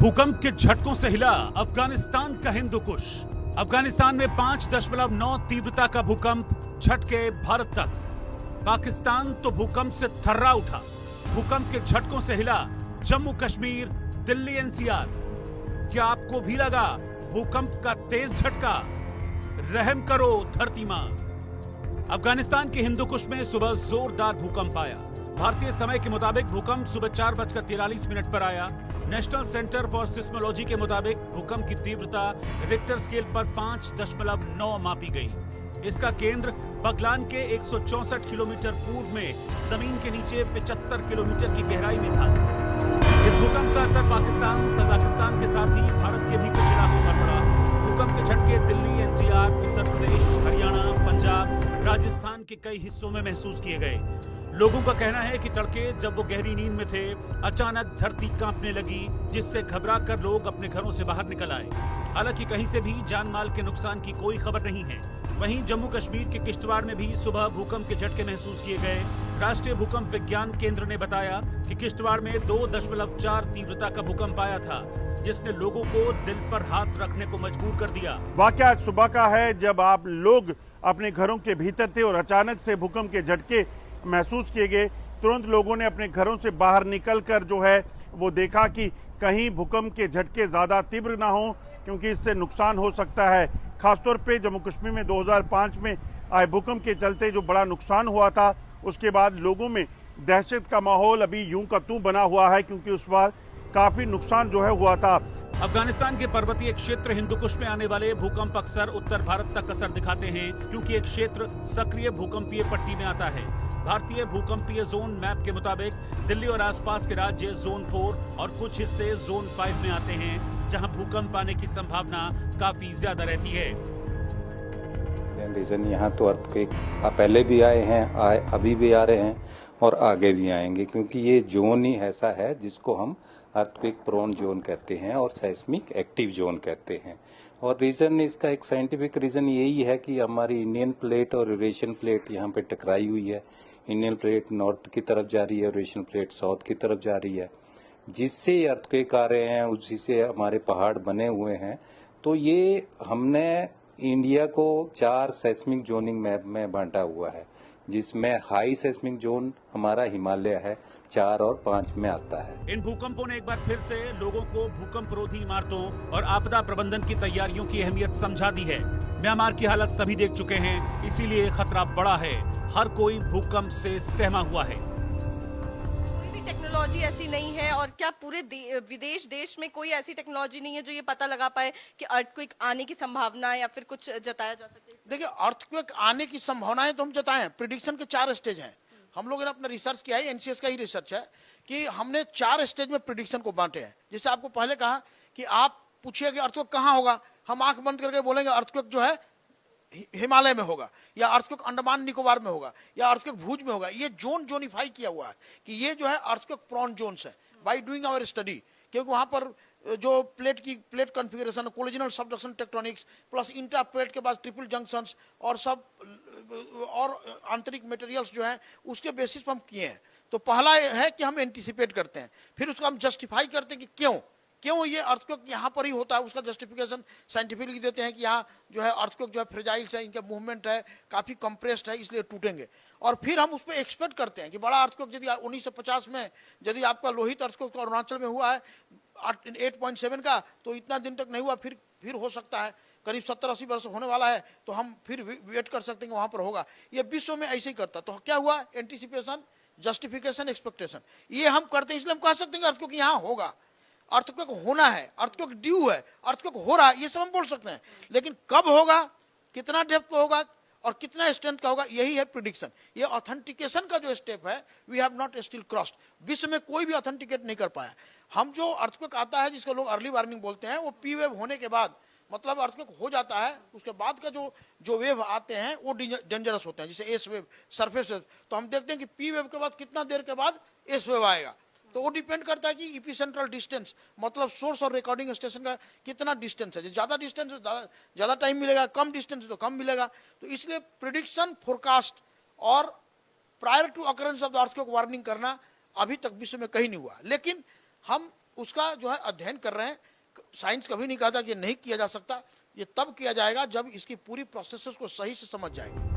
भूकंप के झटकों से हिला अफगानिस्तान का हिंदू कुश। अफगानिस्तान में 5.9 तीव्रता का भूकंप झटके भारत तक। पाकिस्तान तो भूकंप से थर्रा उठा। भूकंप के झटकों से हिला जम्मू कश्मीर, दिल्ली, एनसीआर। क्या आपको भी लगा भूकंप का तेज झटका? रहम करो धरती मां। अफगानिस्तान के हिंदू कुश में सुबह जोरदार भूकंप आया। भारतीय समय के मुताबिक भूकंप सुबह 4:43 पर आया। नेशनल सेंटर फॉर सिस्मोलॉजी के मुताबिक भूकंप की तीव्रता रिक्टर स्केल पर 5.9 मापी गई। इसका केंद्र बगलान के 164 किलोमीटर पूर्व में जमीन के नीचे 75 किलोमीटर की गहराई में था। इस भूकंप का असर पाकिस्तान, कजाकिस्तान के साथ ही भारत के भी कुछ इलाकों पर पड़ा। भूकंप के झटके दिल्ली, एनसीआर, उत्तर प्रदेश, हरियाणा, पंजाब, राजस्थान के कई हिस्सों में महसूस किए गए। लोगों का कहना है कि तड़के जब वो गहरी नींद में थे, अचानक धरती कांपने लगी, जिससे घबराकर लोग अपने घरों से बाहर निकल आए। हालांकि कहीं से भी जान माल के नुकसान की कोई खबर नहीं है। वहीं जम्मू कश्मीर के किश्तवाड़ में भी सुबह भूकंप के झटके महसूस किए गए। राष्ट्रीय भूकंप विज्ञान केंद्र ने बताया कि किश्तवाड़ में 2.4 तीव्रता का भूकंप आया था, जिसने लोगों को दिल पर हाथ रखने को मजबूर कर दिया। वाकया आज सुबह का है, जब आप लोग अपने घरों के भीतर थे और अचानक से भूकंप के झटके महसूस किए गए। तुरंत लोगों ने अपने घरों से बाहर निकलकर जो है वो देखा कि कहीं भूकंप के झटके ज़्यादा तीव्र ना हो, क्योंकि इससे नुकसान हो सकता है। खासतौर पे जम्मू कश्मीर में 2005 में आए भूकंप के चलते जो बड़ा नुकसान हुआ था, उसके बाद लोगों में दहशत का माहौल अभी यूं का त्यों बना हुआ है, क्योंकि उस बार काफ़ी नुकसान जो है हुआ था। अफगानिस्तान के पर्वतीय क्षेत्र हिंदू कुश में आने वाले भूकंप अक्सर उत्तर भारत तक असर दिखाते हैं, क्योंकि एक क्षेत्र सक्रिय भूकंपीय पट्टी में आता है। भारतीय भूकंपीय जोन मैप के मुताबिक दिल्ली और आसपास के राज्य जोन 4 और कुछ हिस्से जोन 5 में आते हैं, जहां भूकंप आने की संभावना काफी ज्यादा रहती है। रीजन यहाँ तो अर्थक्वेक पहले भी आए हैं, अभी भी आ रहे हैं और आगे भी आएंगे, क्योंकि ये जोन ही ऐसा है जिसको हम अर्थक्वेक प्रोन जोन कहते हैं और सेस्मिक एक्टिव जोन कहते हैं। और रीज़न इसका एक साइंटिफिक रीज़न यही है कि हमारी इंडियन प्लेट और यूरेशियन प्लेट यहाँ पे टकराई हुई है। इंडियन प्लेट नॉर्थ की तरफ जा रही है, यूरेशियन प्लेट साउथ की तरफ जा रही है, जिससे ये अर्थक्वेक आ रहे हैं, उसी से हमारे पहाड़ बने हुए हैं। तो ये हमने इंडिया को 4 सेस्मिक जोनिंग मैप में बांटा हुआ है, जिसमें हाई सेस्मिक जोन हमारा हिमालय है, 4 और 5 में आता है। इन भूकंपों ने एक बार फिर से लोगों को भूकंप रोधी इमारतों और आपदा प्रबंधन की तैयारियों की अहमियत समझा दी है। म्यांमार की हालत सभी देख चुके हैं, इसीलिए खतरा बड़ा है। हर कोई भूकंप से सहमा हुआ है। कोई भी टेक्नोलॉजी ऐसी नहीं है, और क्या पूरे विदेश देश में कोई ऐसी टेक्नोलॉजी नहीं है जो ये पता लगा पाए कि अर्थक्वेक आने की संभावना या फिर कुछ जताया जा सके? देखिए, अर्थक्वेक आने की संभावनाएं तो हम जताएं। प्रिडिक्शन के 4 स्टेज हैं। हम लोगों ने अपना रिसर्च किया है, एनसीएस का ही रिसर्च है, कि हमने 4 स्टेज में प्रिडिक्शन को बांटे हैं। जैसे आपको पहले कहा कि आप पूछिए कि अर्थक्वेक कहाँ होगा, हम आंख बंद करके बोलेंगे अर्थक्वेक जो है हिमालय में होगा, या अर्थक्वेक अंडमान निकोबार में होगा, या अर्थक्वेक भुज में होगा। ये जोनिफाई किया हुआ है कि ये जो है अर्थक्वेक प्रोन जोन्स है बाय डूइंग आवर स्टडी, क्योंकि वहां पर जो plate configuration, collisional subduction tectonics plus interplate के बाद ट्रिपल जंक्शंस और सब और आंतरिक मटेरियल्स जो हैं उसके बेसिस पर हम किए हैं। तो पहला है कि हम एंटिसिपेट करते हैं, फिर उसको हम जस्टिफाई करते हैं कि क्यों ये अर्थक्वेक यहाँ पर ही होता है। उसका जस्टिफिकेशन साइंटिफिकली देते हैं कि यहाँ जो है अर्थक्वेक जो है फ्रेजाइल्स है, इनका मूवमेंट है काफ़ी कंप्रेस्ड है, इसलिए टूटेंगे। और फिर हम उस पर एक्सपेक्ट करते हैं कि बड़ा अर्थक्वेक यदि 1950 में यदि आपका लोहित अर्थक्वेक अरुणाचल में हुआ है 8.7 का, तो इतना दिन तक नहीं हुआ, फिर हो सकता है करीब 70-80 वर्ष होने वाला है, तो हम फिर वेट कर सकते हैं कि वहाँ पर होगा। ये विश्व में ऐसे ही करता। तो क्या हुआ? एंटिसिपेशन, जस्टिफिकेशन, एक्सपेक्टेशन, ये हम करते हैं। इसलिए हम कह सकते हैं कि अर्थक्वेक यहाँ होगा, अर्थक्वेक होना है, अर्थक्वेक ड्यू है, अर्थक्वेक हो रहा है, ये सब हम बोल सकते हैं। लेकिन कब होगा, कितना डेप्थ पे होगा और कितना स्ट्रेंथ का होगा, यही है प्रिडिक्शन। ये ऑथेंटिकेशन का जो स्टेप है, we have not still crossed. विश्व में कोई भी ऑथेंटिकेट नहीं कर पाया। हम जो अर्थक्वेक आता है, जिसको लोग अर्ली वार्निंग बोलते हैं, वो पी वेव होने के बाद, मतलब अर्थक्वेक हो जाता है, उसके बाद का जो वेव आते हैं वो डेंजरस होते हैं, जैसे एस वेव, सरफेस वेव। तो हम देखते हैं कि पी वेव के बाद कितना देर के बाद एस वेव आएगा। तो वो डिपेंड करता है कि इपिसेंट्रल डिस्टेंस, मतलब सोर्स और रिकॉर्डिंग स्टेशन का कितना डिस्टेंस है। ज़्यादा डिस्टेंस ज़्यादा टाइम मिलेगा, कम डिस्टेंस तो कम मिलेगा। तो इसलिए प्रिडिक्शन, फोरकास्ट और prior to occurrence of the earthquake warning करना अभी तक विश्व में कहीं नहीं हुआ। लेकिन हम उसका जो है अध्ययन कर रहे हैं। साइंस कभी नहीं कहा था कि नहीं किया जा सकता, ये तब किया जाएगा जब इसकी पूरी प्रोसेसेस को सही से समझ जाएंगे।